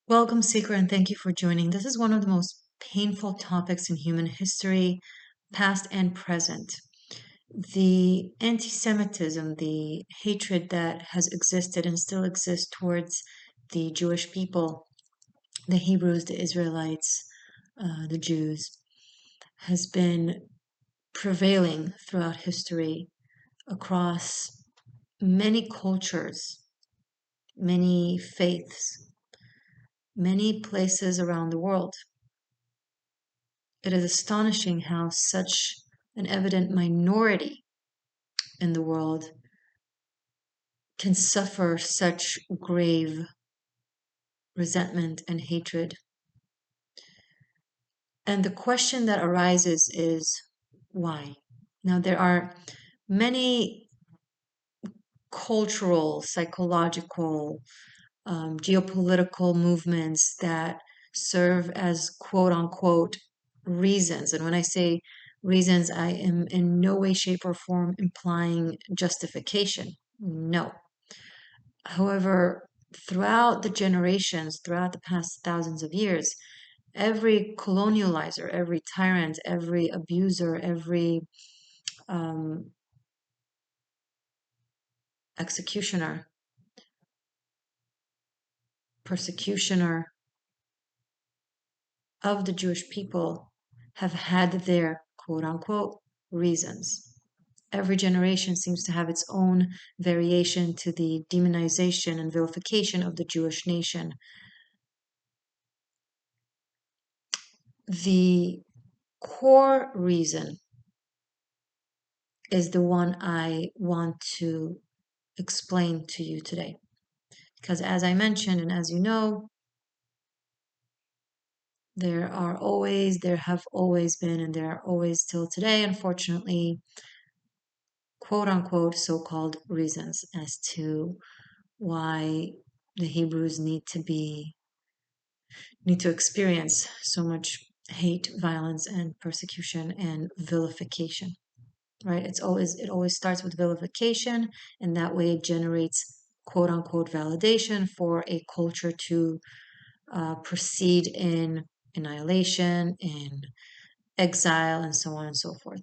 Welcome, Seeker, and thank you for joining. This is one of the most painful topics in human history, past and present. The anti-Semitism, the hatred that has existed and still exists towards the Jewish people, the Hebrews, the Israelites, the Jews, has been prevailing throughout history across many cultures, many faiths, many places around the world. It is astonishing how such an evident minority in the world can suffer such grave resentment and hatred. And the question that arises is why? Now, there are many cultural, psychological, geopolitical movements that serve as quote unquote reasons. And when I say reasons, I am in no way, shape, or form implying justification. No. However, throughout the generations, throughout the past thousands of years, every colonializer, every tyrant, every abuser, every um, executioner, persecutioner of the Jewish people have had their quote unquote reasons. Every generation seems to have its own variation to the demonization and vilification of the Jewish nation. The core reason is the one I want to explain to you today. Because as I mentioned, and as you know, there have always been, and there are always still today, unfortunately, quote unquote so-called reasons as to why the Hebrews need to experience so much hate, violence, and persecution and vilification. Right? It always starts with vilification, and that way it generates quote unquote validation for a culture to proceed in annihilation, in exile, and so on and so forth.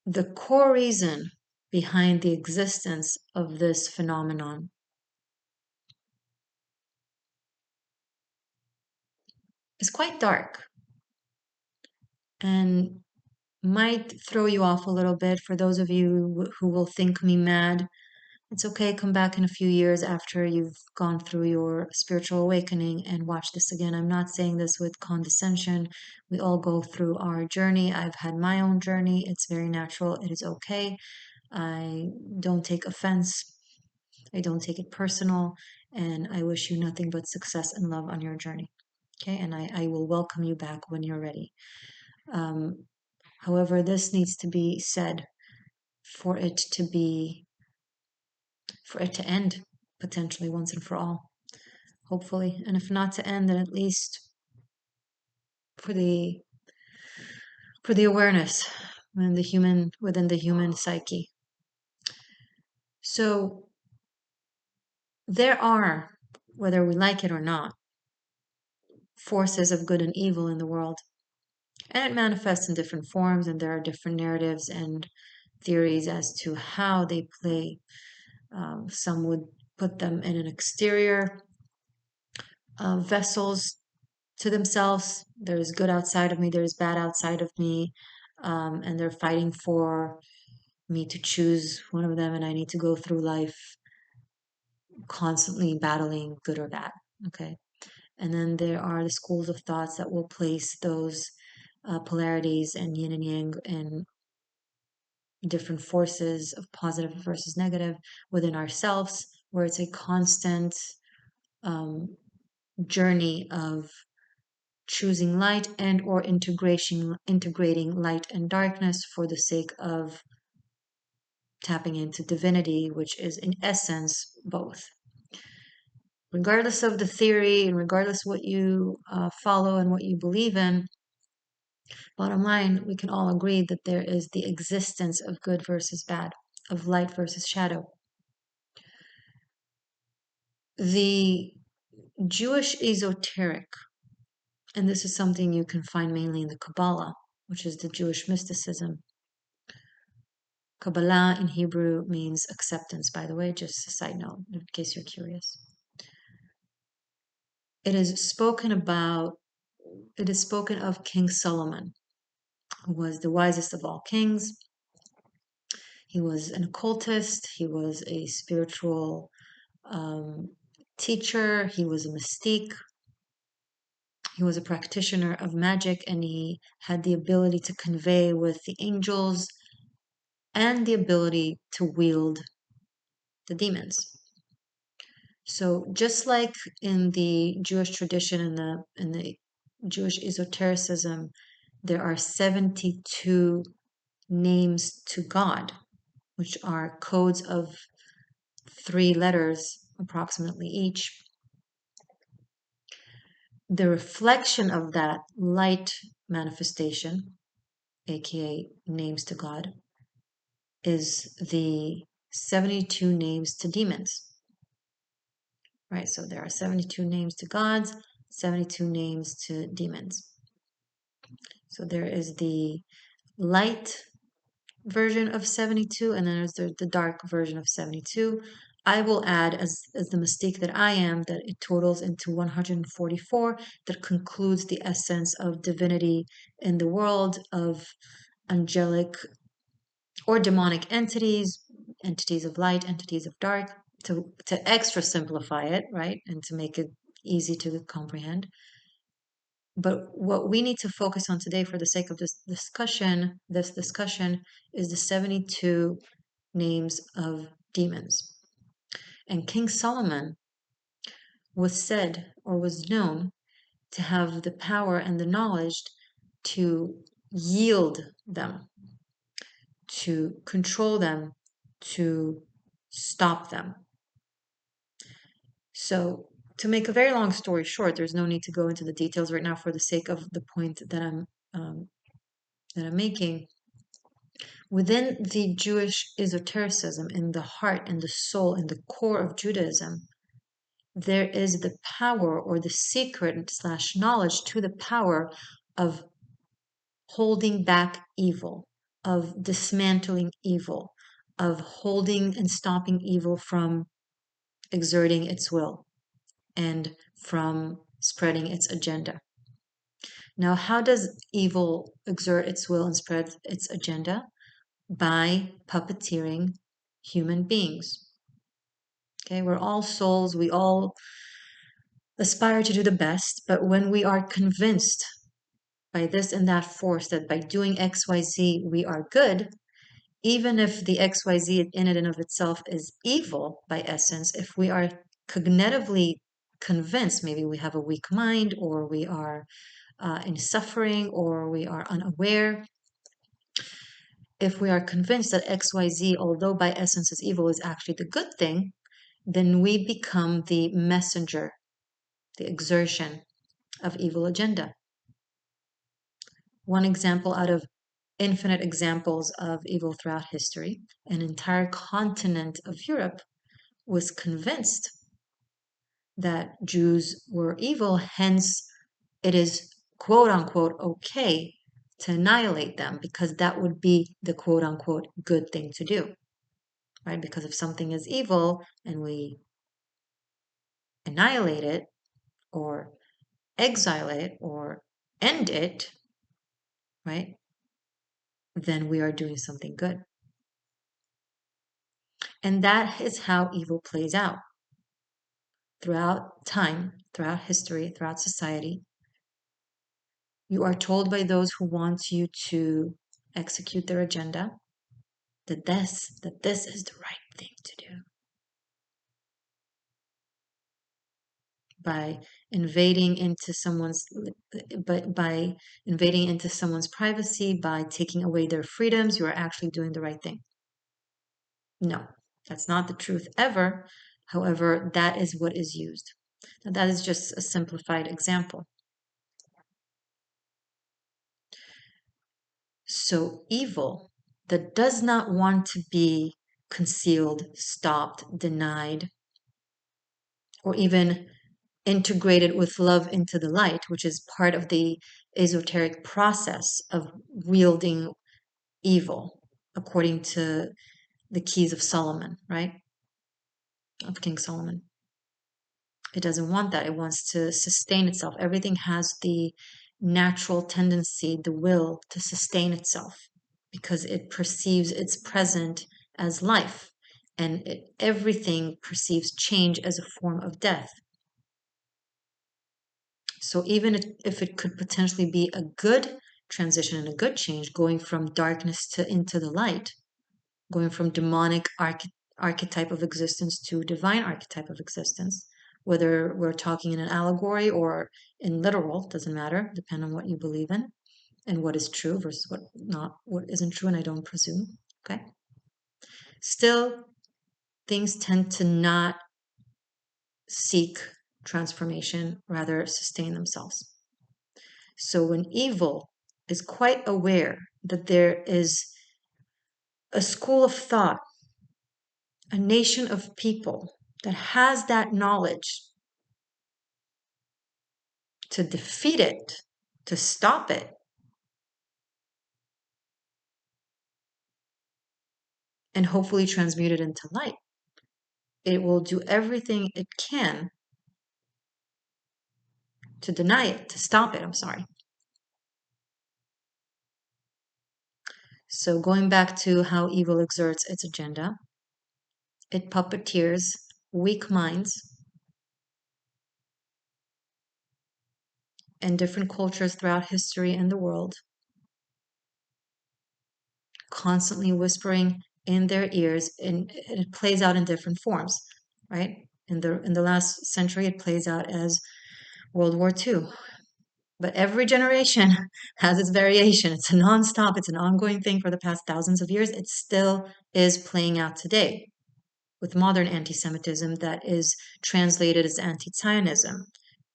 The core reason behind the existence of this phenomenon is quite dark and might throw you off a little bit. For those of you who will think me mad, it's okay, come back in a few years after you've gone through your spiritual awakening and watch this again. I'm not saying this with condescension. We all go through our journey. I've had my own journey. It's very natural. It is okay. I don't take offense. I don't take it personal. And I wish you nothing but success and love on your journey. Okay, and I will welcome you back when you're ready. However, this needs to be said for it to end potentially once and for all, hopefully. And if not to end, then at least for the awareness within the human psyche. So there are, whether we like it or not, forces of good and evil in the world. And it manifests in different forms, and there are different narratives and theories as to how they play. Some would put them in an exterior vessels to themselves. There's good outside of me, there's bad outside of me, and they're fighting for me to choose one of them, and I need to go through life constantly battling good or bad. Okay. And then there are the schools of thoughts that will place those polarities and yin and yang and different forces of positive versus negative within ourselves, where it's a constant journey of choosing light and or integrating light and darkness for the sake of tapping into divinity, which is in essence both. Regardless of the theory and regardless what you follow and what you believe in, bottom line, we can all agree that there is the existence of good versus bad, of light versus shadow. The Jewish esoteric, and this is something you can find mainly in the Kabbalah, which is the Jewish mysticism. Kabbalah in Hebrew means acceptance, by the way, just a side note, in case you're curious. It is spoken of King Solomon, who was the wisest of all kings. He was an occultist, he was a spiritual teacher, he was a mystique, he was a practitioner of magic, and he had the ability to convey with the angels and the ability to wield the demons. So just like in the Jewish tradition, in the Jewish esotericism, there are 72 names to God, which are codes of 3 letters approximately each. The reflection of that light manifestation, aka names to God, is the 72 names to demons. Right, so there are 72 names to gods, 72 names to demons. So there is the light version of 72, and then there's the dark version of 72. I will add, as the mystique that I am, that it totals into 144, that concludes the essence of divinity in the world, of angelic or demonic entities, entities of light, entities of dark, to extra simplify it, right, and to make it easy to comprehend. But what we need to focus on today for the sake of this discussion is the 72 names of demons. And King Solomon was said, or was known, to have the power and the knowledge to yield them, to control them, to stop them. So, to make a very long story short, there's no need to go into the details right now for the sake of the point that I'm making. Within the Jewish esotericism, in the heart and the soul and the core of Judaism, there is the power, or the secret / knowledge to the power of holding back evil, of dismantling evil, of holding and stopping evil from exerting its will and from spreading its agenda. Now, how does evil exert its will and spread its agenda? By puppeteering human beings. Okay, we're all souls, we all aspire to do the best, but when we are convinced by this and that force that by doing XYZ we are good, even if the XYZ in and of itself is evil by essence, if we are cognitively convinced, maybe we have a weak mind, or we are in suffering, or we are unaware, if we are convinced that XYZ, although by essence is evil, is actually the good thing, then we become the messenger, the exertion of evil agenda. One example out of infinite examples of evil throughout history, an entire continent of Europe was convinced that Jews were evil, hence it is quote unquote okay to annihilate them, because that would be the quote unquote good thing to do, right? Because if something is evil and we annihilate it or exile it or end it, right, then we are doing something good. And that is how evil plays out throughout time, throughout history, throughout society. You are told by those who want you to execute their agenda that this is the right thing to do. By invading into someone's privacy, by taking away their freedoms, you are actually doing the right thing. No, that's not the truth ever. However, that is what is used. Now, that is just a simplified example. So evil that does not want to be concealed, stopped, denied, or even integrated with love into the light, which is part of the esoteric process of wielding evil, according to the keys of Solomon, right? Of King Solomon. It doesn't want that. It wants to sustain itself. Everything has the natural tendency, the will to sustain itself because it perceives its present as life, and everything perceives change as a form of death. So even if it could potentially be a good transition and a good change, going from darkness to into the light, going from demonic archetype of existence to divine archetype of existence, whether we're talking in an allegory or in literal, doesn't matter, depending on what you believe in and what is true versus what isn't true, and I don't presume. Okay. Still, things tend to not seek transformation, rather sustain themselves. So when evil is quite aware that there is a school of thought, a nation of people that has that knowledge to defeat it, to stop it, and hopefully transmute it into light, it will do everything it can to deny it, to stop it. I'm sorry. So going back to how evil exerts its agenda, it puppeteers weak minds and different cultures throughout history and the world, constantly whispering in their ears, and it plays out in different forms, right? In the last century, it plays out as World War II. But every generation has its variation. It's a nonstop, it's an ongoing thing for the past thousands of years. It still is playing out today with modern anti-Semitism that is translated as anti-Zionism.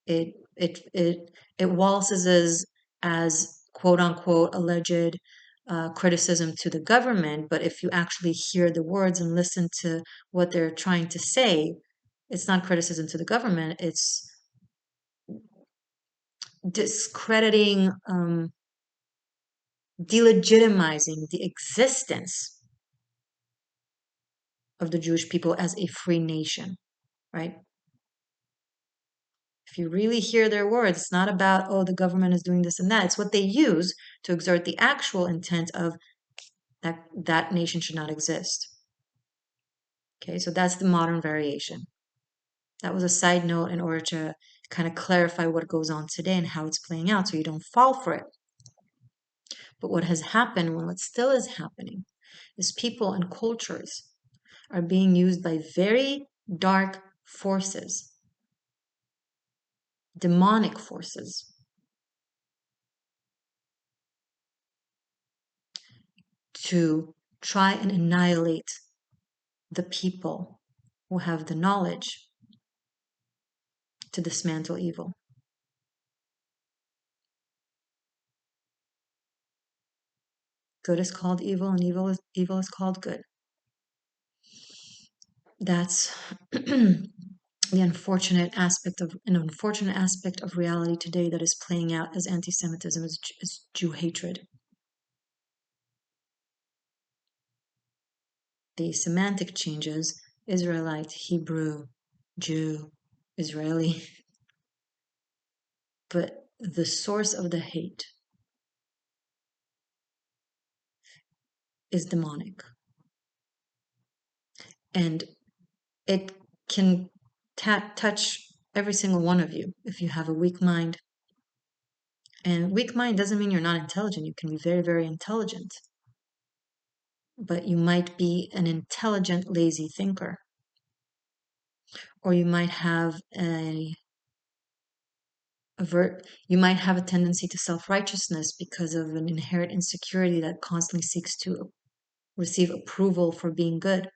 It waltzes as quote unquote alleged criticism to the government, but if you actually hear the words and listen to what they're trying to say, it's not criticism to the government. It's discrediting, delegitimizing the existence of the Jewish people as a free nation, right? If you really hear their words, it's not about, oh, the government is doing this and that. It's what they use to exert the actual intent of that nation should not exist. Okay, so that's the modern variation. That was a side note in order to kind of clarify what goes on today and how it's playing out so you don't fall for it. But what has happened, what still is happening, is people and cultures are being used by very dark forces, demonic forces, to try and annihilate the people who have the knowledge to dismantle evil. Good is called evil, and evil is called good. That's the unfortunate aspect of reality today that is playing out as anti-Semitism, as Jew hatred. The semantic changes: Israelite, Hebrew, Jew, Israeli, but the source of the hate is demonic, and it can touch every single one of you if you have a weak mind. And weak mind doesn't mean you're not intelligent. You can be very, very intelligent, but you might be an intelligent, lazy thinker, or you might have you might have a tendency to self-righteousness because of an inherent insecurity that constantly seeks to receive approval for being good.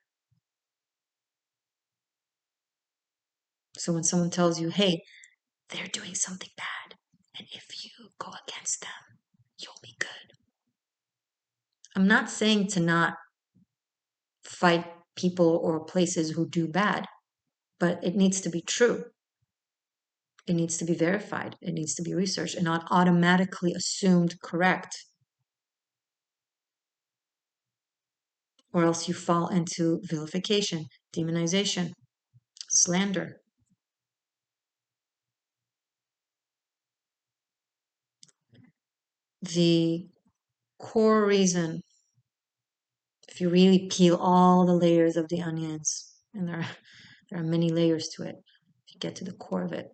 So when someone tells you, hey, they're doing something bad, and if you go against them, you'll be good. I'm not saying to not fight people or places who do bad, But it needs to be true. It needs to be verified. It needs to be researched and not automatically assumed correct. Or else you fall into vilification, demonization, slander. The core reason, if you really peel all the layers of the onions, and there are many layers to it, if you get to the core of it,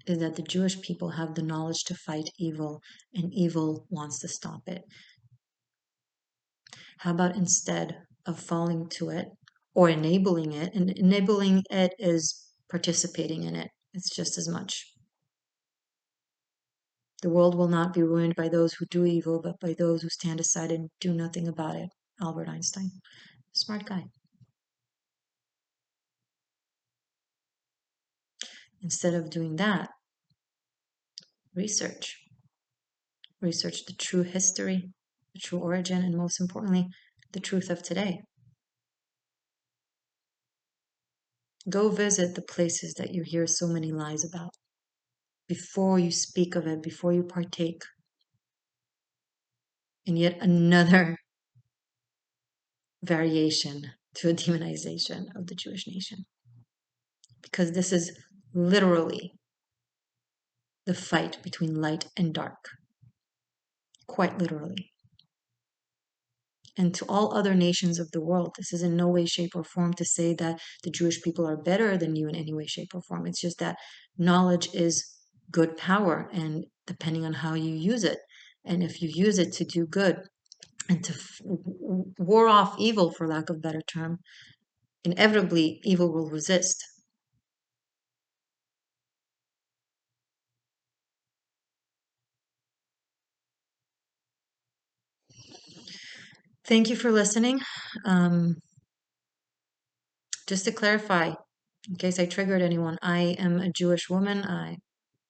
is that the Jewish people have the knowledge to fight evil, and evil wants to stop it. How about instead of falling to it or enabling it, and enabling it is participating in it, it's just as much. The world will not be ruined by those who do evil, but by those who stand aside and do nothing about it. Albert Einstein. Smart guy. Instead of doing that, research. Research the true history, the true origin, and most importantly, the truth of today. Go visit the places that you hear so many lies about before you speak of it, before you partake in yet another variation to a demonization of the Jewish nation. Because this is literally the fight between light and dark. Quite literally. And to all other nations of the world, this is in no way, shape, or form to say that the Jewish people are better than you in any way, shape, or form. It's just that knowledge is good power, and depending on how you use it. And if you use it to do good and to war off evil, for lack of a better term, inevitably evil will resist. Thank you for listening. Just to clarify, in case I triggered anyone, I am a Jewish woman. I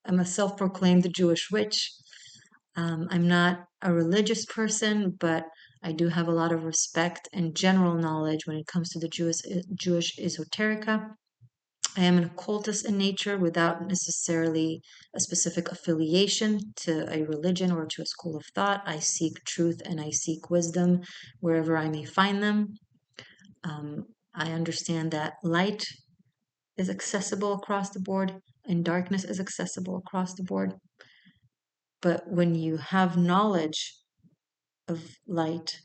am a self-proclaimed Jewish witch. I'm not a religious person, but I do have a lot of respect and general knowledge when it comes to the Jewish esoterica. I am an occultist in nature without necessarily a specific affiliation to a religion or to a school of thought. I seek truth and I seek wisdom wherever I may find them. I understand that light is accessible across the board and darkness is accessible across the board. But when you have knowledge of light,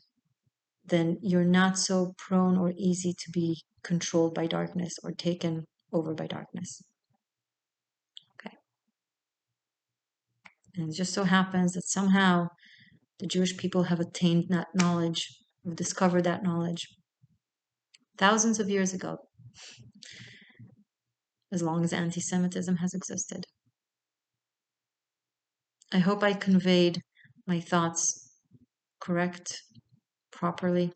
then you're not so prone or easy to be controlled by darkness or taken over by darkness. Okay. And it just so happens that somehow the Jewish people have attained that knowledge, have discovered that knowledge thousands of years ago, as long as anti-Semitism has existed. I hope I conveyed my thoughts correct, properly.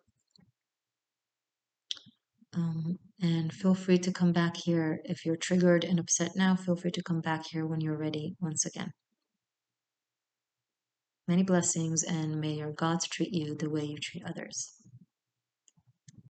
And feel free to come back here if you're triggered and upset now. Feel free to come back here when you're ready once again. Many blessings, and may your gods treat you the way you treat others.